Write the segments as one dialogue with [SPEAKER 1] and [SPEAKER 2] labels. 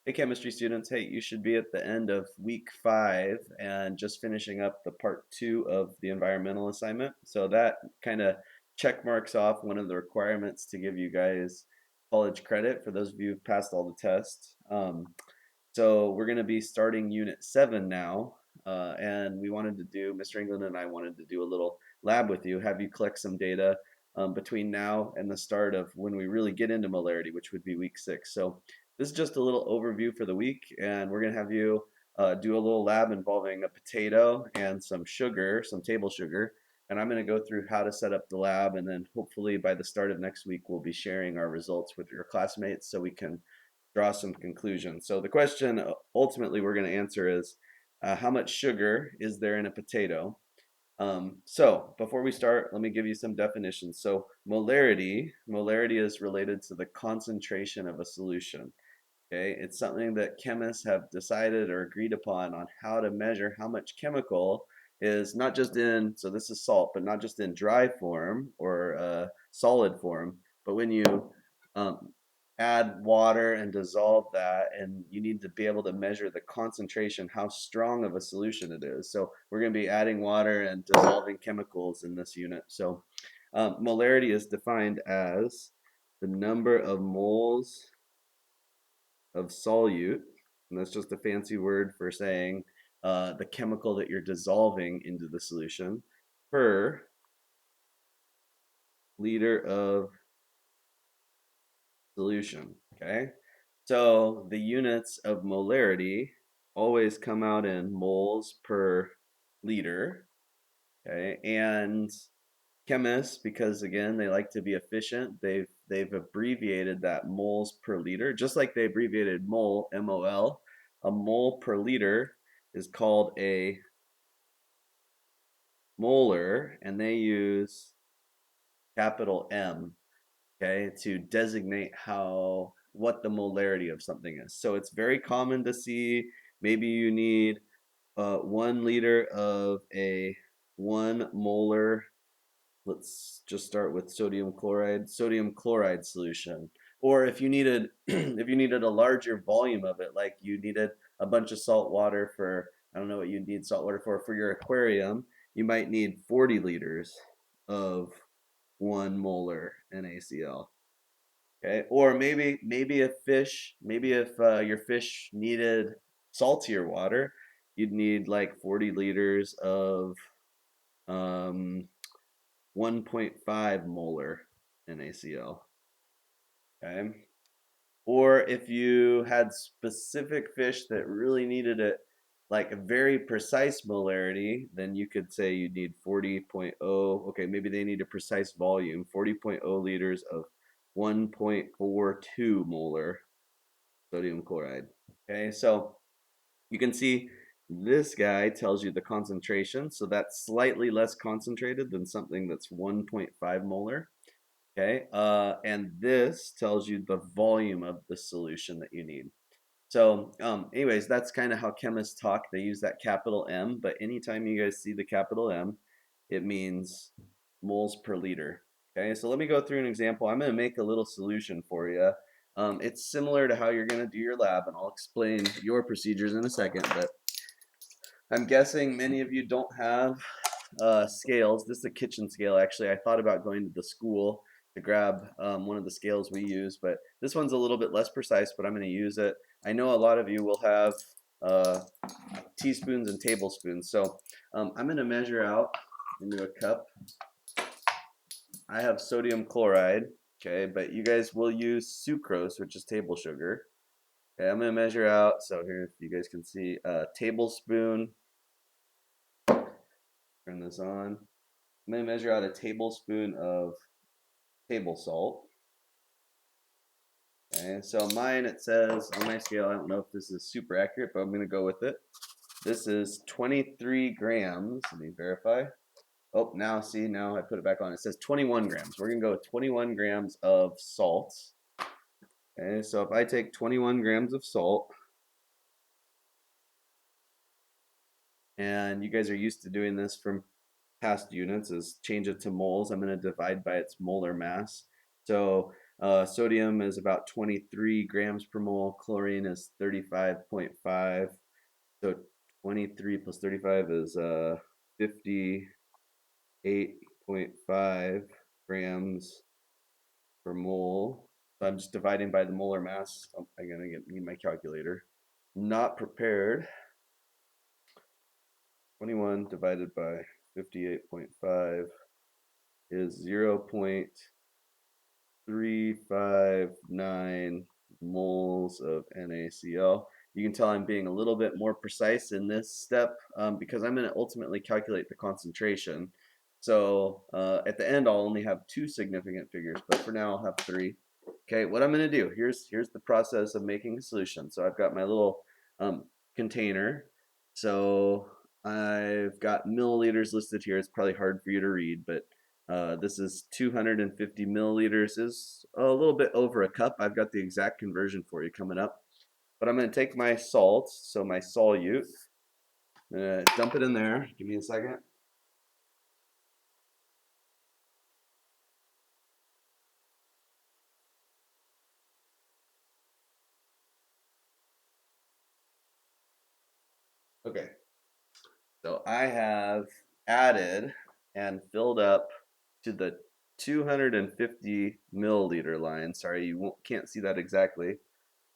[SPEAKER 1] Hey, chemistry students. Hey, you should be at the end of week 5 and just finishing up the part 2 of the environmental assignment. So that kind of check marks off one of the requirements to give you guys college credit for those of you who've passed all the tests. So we're going to be starting Unit 7 now. And we wanted to do, Mr. England and I wanted to do a little lab with you, have you collect some data between now and the start of when we really get into molarity, which would be week 6. So this is just a little overview for the week, and we're going to have you do a little lab involving a potato and some sugar, some table sugar. And I'm going to go through how to set up the lab, and then hopefully by the start of next week, we'll be sharing our results with your classmates so we can draw some conclusions. So the question ultimately we're going to answer is how much sugar is there in a potato? So before we start, let me give you some definitions. So molarity is related to the concentration of a solution. Okay, it's something that chemists have decided or agreed upon on how to measure how much chemical is not just in, so this is salt, but not just in dry form or solid form, but when you um, add water and dissolve that, and you need to be able to measure the concentration, how strong of a solution it is. So we're going to be adding water and dissolving chemicals in this unit. So molarity is defined as the number of moles of solute, and that's just a fancy word for saying the chemical that you're dissolving into the solution, per liter of solution. Okay, so the units of molarity always come out in moles per liter. Okay, and chemists, because again they like to be efficient, they've abbreviated that moles per liter, just like they abbreviated mole, MOL. A mole per liter is called a molar, and they use capital M, okay, to designate what the molarity of something is. So it's very common to see maybe you need 1 liter of a 1 molar. Let's just start with sodium chloride solution. Or if you needed if you needed a larger volume of it, like you needed a bunch of salt water for, I don't know what you need salt water for your aquarium, you might need 40 liters of 1 molar NaCl. Okay, or maybe if your fish needed saltier water, you'd need like 40 liters of um, 1.5 molar NaCl. Okay. Or if you had specific fish that really needed it, like a very precise molarity, then you could say you need 40.0. Okay, maybe they need a precise volume, 40.0 liters of 1.42 molar sodium chloride. Okay, so you can see this guy tells you the concentration, so that's slightly less concentrated than something that's 1.5 molar. Okay, and this tells you the volume of the solution that you need. So, anyways, that's kind of how chemists talk. They use that capital M, but anytime you guys see the capital M, it means moles per liter. Okay, so let me go through an example. I'm going to make a little solution for you. It's similar to how you're going to do your lab, and I'll explain your procedures in a second, but I'm guessing many of you don't have scales. This is a kitchen scale, actually. I thought about going to the school to grab one of the scales we use, but this one's a little bit less precise, but I'm going to use it. I know a lot of you will have uh, teaspoons and tablespoons, so I'm going to measure out into a cup. I have sodium chloride, okay, but you guys will use sucrose, which is table sugar. Okay, I'm going to measure out, so here, if you guys can see, a tablespoon. Turn this on. I'm going to measure out a tablespoon of table salt. Okay, so mine, it says on my scale, I don't know if this is super accurate, but I'm going to go with it. This is 23 grams. Let me verify. Oh, now see, now I put it back on. It says 21 grams. We're going to go with 21 grams of salt. Okay, so if I take 21 grams of salt, and you guys are used to doing this from past units, is change it to moles. I'm going to divide by its molar mass. So Sodium is about 23 grams per mole. Chlorine is 35.5. So 23 plus 35 is 58.5 grams per mole. So I'm just dividing by the molar mass. I'm gonna need my calculator. Not prepared. 21 divided by 58.5 is 0.359 moles of NaCl. You can tell I'm being a little bit more precise in this step because I'm going to ultimately calculate the concentration. So at the end, I'll only have two significant figures, but for now, I'll have three. Okay, what I'm going to do, here's the process of making a solution. So I've got my little container. So I've got milliliters listed here. It's probably hard for you to read, but this is 250 milliliters, is a little bit over a cup. I've got the exact conversion for you coming up. But I'm going to take my salt, so my solute, I'm going to dump it in there. Give me a second. Okay, so I have added and filled up to the 250 milliliter line. Sorry, you can't see that exactly.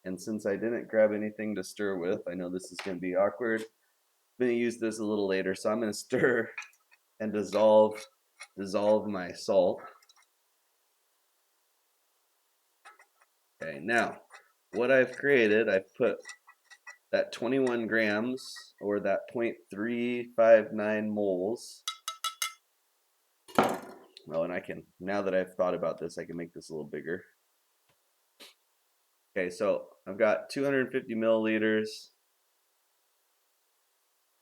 [SPEAKER 1] And since I didn't grab anything to stir with, I know this is going to be awkward. I'm going to use this a little later, so I'm going to stir and dissolve my salt. Okay, now what I've created, I've put that 21 grams or that 0.359 moles. Well, and I can, now that I've thought about this, I can make this a little bigger. Okay, so I've got 250 milliliters.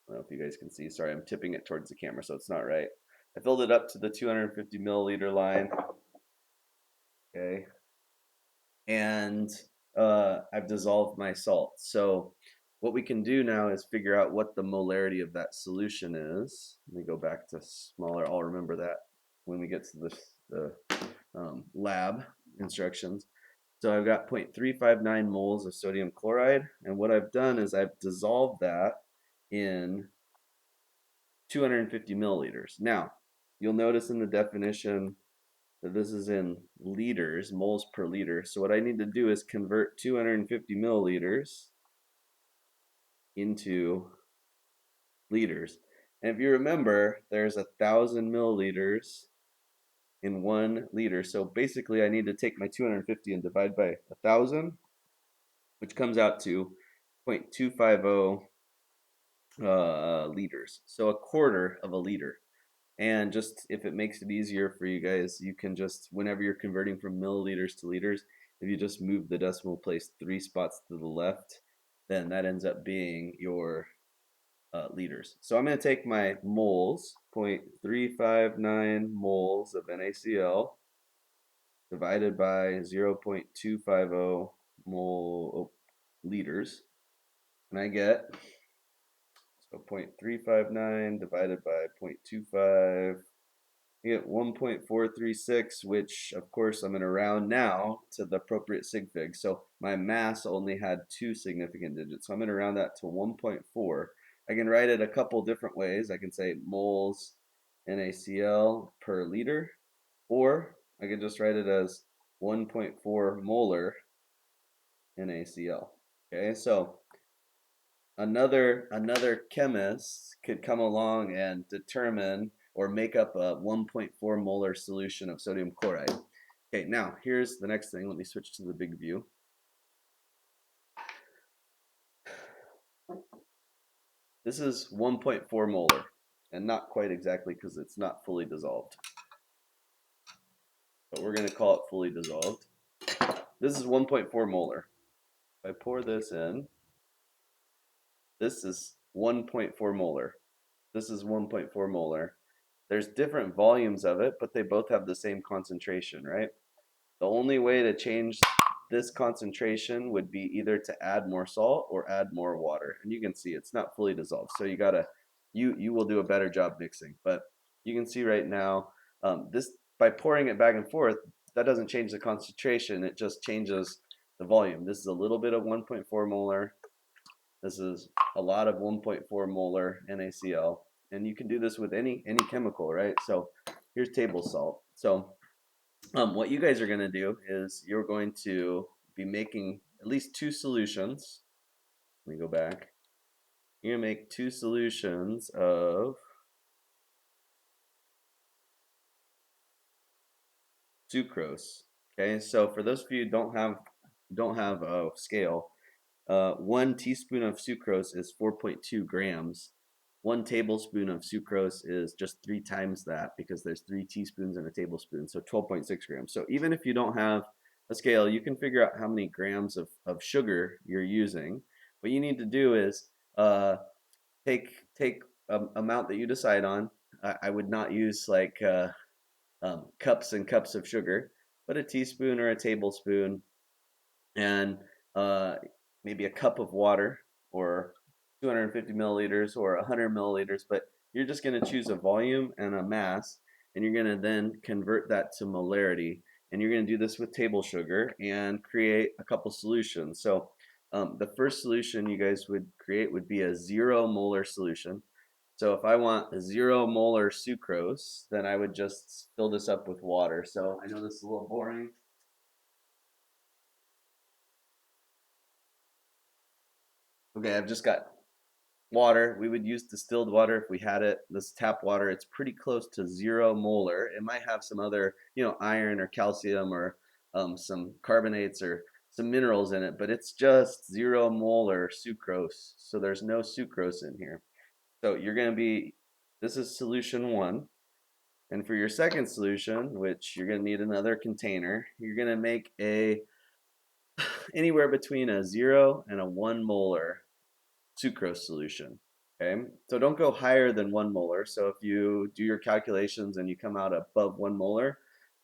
[SPEAKER 1] I don't know if you guys can see. Sorry, I'm tipping it towards the camera, so it's not right. I filled it up to the 250 milliliter line. Okay, and I've dissolved my salt. So what we can do now is figure out what the molarity of that solution is. Let me go back to smaller. I'll remember that when we get to the lab instructions. So I've got 0.359 moles of sodium chloride, and what I've done is I've dissolved that in 250 milliliters. Now, you'll notice in the definition that this is in liters, moles per liter. So what I need to do is convert 250 milliliters into liters. And if you remember, there's 1,000 milliliters in 1 liter. So basically I need to take my 250 and divide by 1,000, which comes out to 0.250 liters. So a quarter of a liter. And just if it makes it easier for you guys, you can just, whenever you're converting from milliliters to liters, if you just move the decimal place 3 spots to the left, then that ends up being your liters. So I'm going to take my moles, 0.359 moles of NaCl divided by 0.250 liters, and I get, so 0.359 divided by 0.25, I get 1.436, which of course I'm going to round now to the appropriate sig fig. So my mass only had two significant digits, so I'm going to round that to 1.4. I can write it a couple different ways. I can say moles NaCl per liter, or I could just write it as 1.4 molar NaCl. Okay, so another chemist could come along and determine or make up a 1.4 molar solution of sodium chloride. Okay, now here's the next thing. Let me switch to the big view. This is 1.4 molar, and not quite exactly because it's not fully dissolved. But we're going to call it fully dissolved. This is 1.4 molar. If I pour this in, this is 1.4 molar. This is 1.4 molar. There's different volumes of it, but they both have the same concentration, right? The only way to change this concentration would be either to add more salt or add more water. And you can see it's not fully dissolved. So you will do a better job mixing. But you can see right now, this by pouring it back and forth, that doesn't change the concentration, it just changes the volume. This is a little bit of 1.4 molar. This is a lot of 1.4 molar NaCl. And you can do this with any chemical, right? So here's table salt. So what you guys are going to do is you're going to be making at least 2 solutions. Let me go back. You're going to make 2 solutions of sucrose. Okay, so for those of you who don't have a scale, 1 teaspoon of sucrose is 4.2 grams. 1 tablespoon of sucrose is just 3 times that because there's 3 teaspoons in a tablespoon, so 12.6 grams. So even if you don't have a scale, you can figure out how many grams of sugar you're using. What you need to do is take amount that you decide on. I would not use like cups and cups of sugar, but a teaspoon or a tablespoon, and uh, maybe a cup of water, or 250 milliliters or 100 milliliters. But you're just going to choose a volume and a mass, and you're going to then convert that to molarity. And you're going to do this with table sugar and create a couple solutions. So the first solution you guys would create would be a 0 molar solution. So if I want a 0 molar sucrose, then I would just fill this up with water. So I know this is a little boring. Okay, I've just got water. We would use distilled water if we had it. This tap water, it's pretty close to 0 molar. It might have some other, iron or calcium or some carbonates or some minerals in it, but it's just 0 molar sucrose. So there's no sucrose in here. So this is solution 1. And for your second solution, which you're going to need another container, you're going to make anywhere between a 0 and a 1 molar sucrose solution. Okay, so don't go higher than 1 molar. So if you do your calculations and you come out above 1 molar,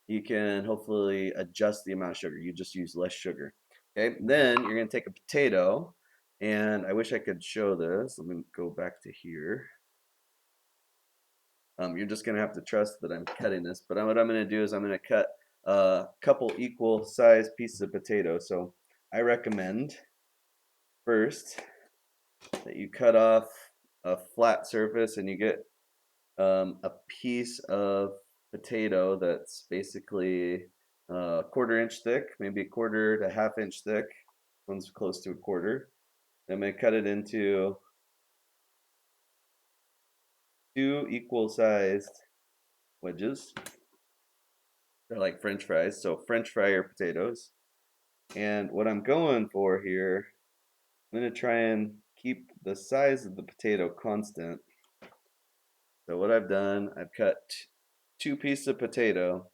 [SPEAKER 1] you can hopefully adjust the amount of sugar. You just use less sugar. Okay, then you're going to take a potato, and I wish I could show this. Let me go back to here. You're just going to have to trust that I'm cutting this, but what I'm going to do is I'm going to cut a couple equal size pieces of potato. So I recommend first that you cut off a flat surface and you get a piece of potato that's basically a 1/4 inch thick, maybe a 1/4 to 1/2 inch thick. One's close to a 1/4. I'm going to cut it into 2 equal sized wedges. They're like French fries, so French fry your potatoes. And what I'm going for here, I'm going to try and keep the size of the potato constant. So what I've done, I've cut 2 pieces of potato.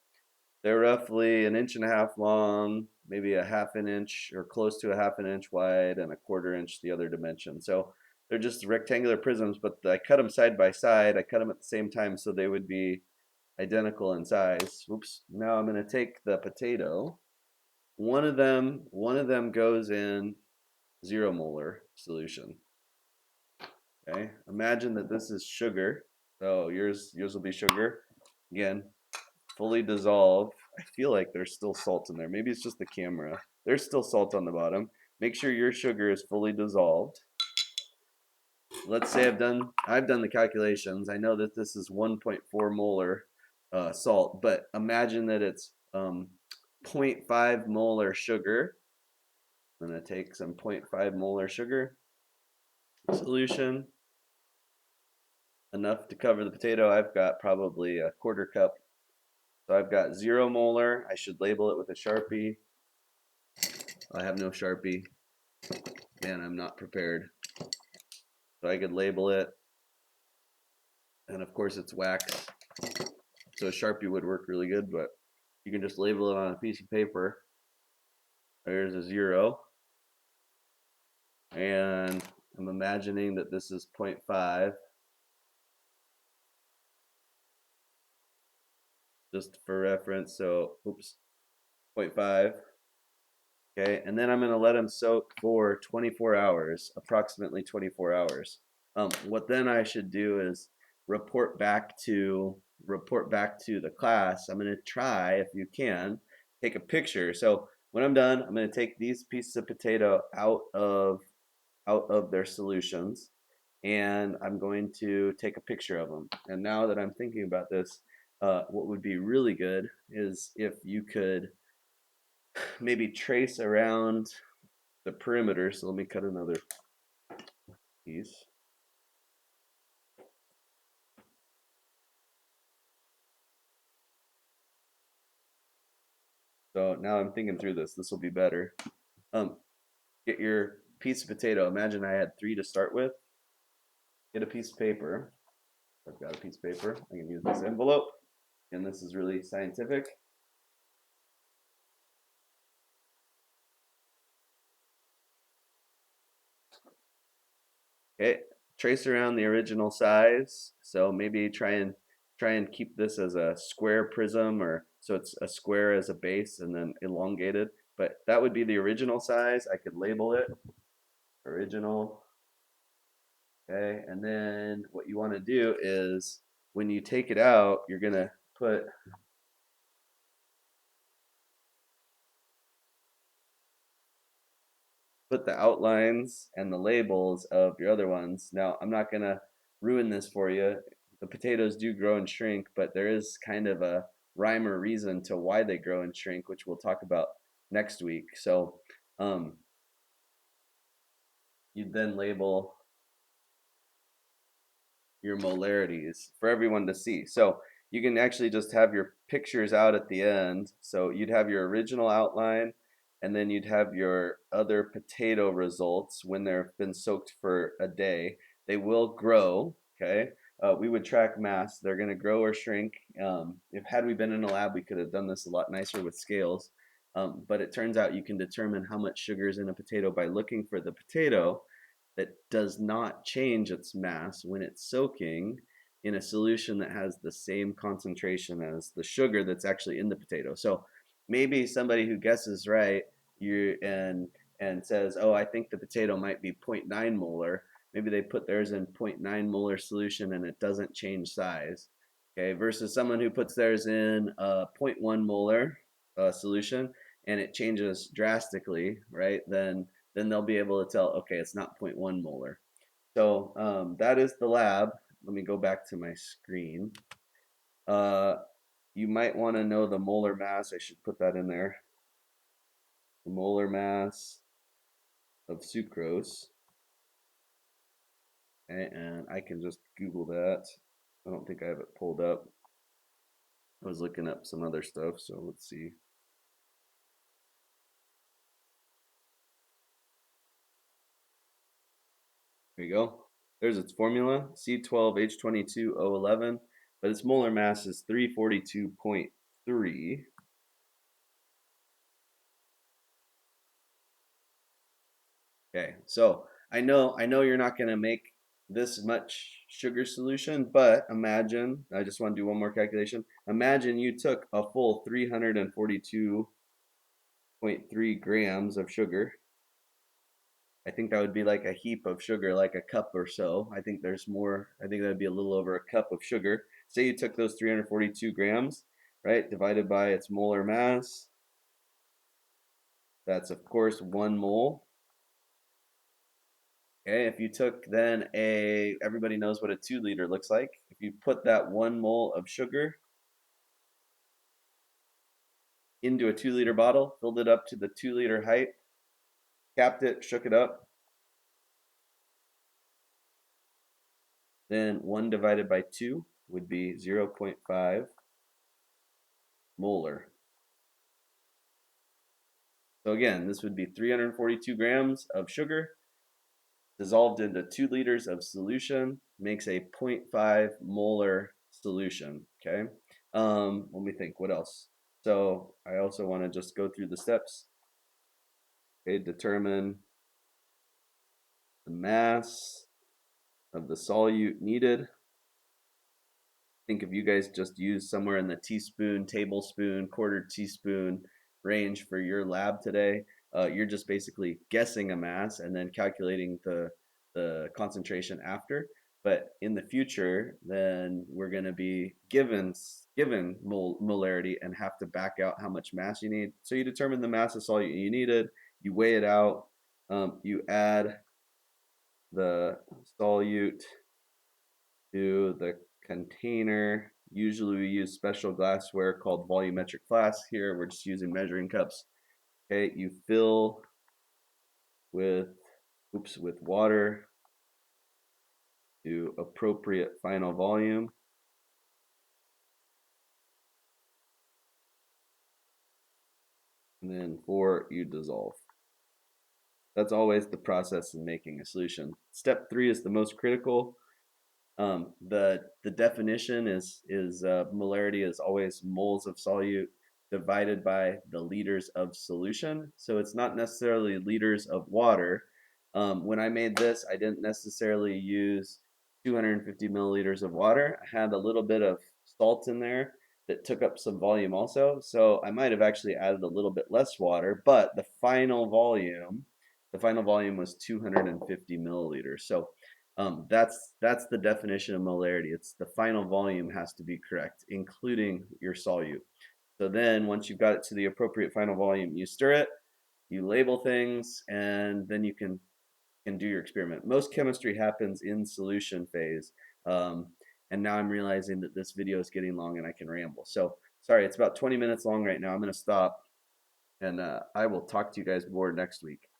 [SPEAKER 1] They're roughly 1.5 inches long, maybe a 1/2 inch or close to a 1/2 inch wide, and a 1/4 inch the other dimension. So they're just rectangular prisms, but I cut them side by side. I cut them at the same time so they would be identical in size. Oops. Now I'm going to take the potato. One of them goes in 0 molar solution. Okay. Imagine that this is sugar. So yours will be sugar. Again, fully dissolved. I feel like there's still salt in there. Maybe it's just the camera. There's still salt on the bottom. Make sure your sugar is fully dissolved. Let's say I've done the calculations. I know that this is 1.4 molar salt, but imagine that it's 0.5 molar sugar. I'm going to take some 0.5 molar sugar solution, enough to cover the potato. I've got probably a 1/4 cup. So I've got 0 molar. I should label it with a Sharpie. I have no Sharpie, and I'm not prepared. So I could label it, and of course it's wax. So a Sharpie would work really good, but you can just label it on a piece of paper. There's a 0. And I'm imagining that this is 0.5. Just for reference, so, oops, 0.5. Okay, and then I'm going to let them soak for 24 hours, approximately 24 hours. What then I should do is report back to the class. I'm going to try, if you can, take a picture. So when I'm done, I'm going to take these pieces of potato out of their solutions, and I'm going to take a picture of them. And now that I'm thinking about this, what would be really good is if you could maybe trace around the perimeter. So let me cut another piece. So now I'm thinking through this. This will be better. Um, get your piece of potato. Imagine I had three to start with. Get a piece of paper. I've got a piece of paper. I can use this envelope, and this is really scientific. Okay, trace around the original size. So maybe try and keep this as a square prism, or so it's a square as a base and then elongated. But that would be the original size. I could label it original. Okay, and then what you want to do is when you take it out, you're gonna put put the outlines and the labels of your other ones. Now, I'm not gonna ruin this for you. The potatoes do grow and shrink, but there is kind of a rhyme or reason to why they grow and shrink, which we'll talk about next week. So, um, you'd then label your molarities for everyone to see. So you can actually just have your pictures out at the end. So you'd have your original outline, and then you'd have your other potato results when they've been soaked for a day. They will grow, okay? We would track mass. They're going to grow or shrink. If had we been in a lab, we could have done this a lot nicer with scales. But it turns out you can determine how much sugar is in a potato by looking for the potato that does not change its mass when it's soaking in a solution that has the same concentration as the sugar that's actually in the potato. So maybe somebody who guesses right you and says, "Oh, I think the potato might be zero point 0.9 molar." Maybe they put theirs in zero point 0.9 molar solution and it doesn't change size. Okay, versus someone who puts theirs in a zero point 0.1 molar solution and it changes drastically, right? Then they'll be able to tell, okay, it's not zero point 0.1 molar. So that is the lab. Let me go back to my screen. Uh, you might want to know the molar mass. I should put that in there. The molar mass of sucrose. Okay, and I can just Google that. I don't think I have it pulled up. I was looking up some other stuff, so let's see. There you go. There's its formula, C12H22O11, but its molar mass is 342.3. Okay, so I know you're not gonna make this much sugar solution, but imagine, I just want to do one more calculation. Imagine you took a full 342.3 grams of sugar. I think that would be like a heap of sugar, like a cup or so. I think there's more, I think that'd be a little over a cup of sugar. Say you took those 342 grams, right, divided by its molar mass. That's of course 1 mole. Okay, if you took then everybody knows what a 2 liter looks like. If you put that 1 mole of sugar into a 2 liter bottle, filled it up to the 2 liter height, capped it, shook it up, then 1 divided by 2 would be 0.5 molar. So again, this would be 342 grams of sugar dissolved into 2 liters of solution, makes a 0.5 molar solution. Okay. Let me think. What else? So I also want to just go through the steps. Okay, determine the mass of the solute needed. Think if you guys just use somewhere in the teaspoon, tablespoon, quarter teaspoon range for your lab today, you're just basically guessing a mass and then calculating the concentration after. But in the future, then we're going to be given molarity and have to back out how much mass you need. So you determine the mass of solute you needed, you weigh it out, you add the solute to the container. Usually we use special glassware called volumetric flasks. Here we're just using measuring cups. Okay, you fill with with water to appropriate final volume, and then you dissolve. That's always the process in making a solution. Step 3 is the most critical. The definition is molarity is always moles of solute divided by the liters of solution. So it's not necessarily liters of water. When I made this, I didn't necessarily use 250 milliliters of water. I had a little bit of salt in there that took up some volume also. So I might have actually added a little bit less water, but the final volume was 250 milliliters. So that's the definition of molarity. It's the final volume has to be correct, including your solute. So then once you've got it to the appropriate final volume, you stir it, you label things, and then you can do your experiment. Most chemistry happens in solution phase. Um, and now I'm realizing that this video is getting long and I can ramble. So sorry, it's about 20 minutes long right now. I'm going to stop and I will talk to you guys more next week.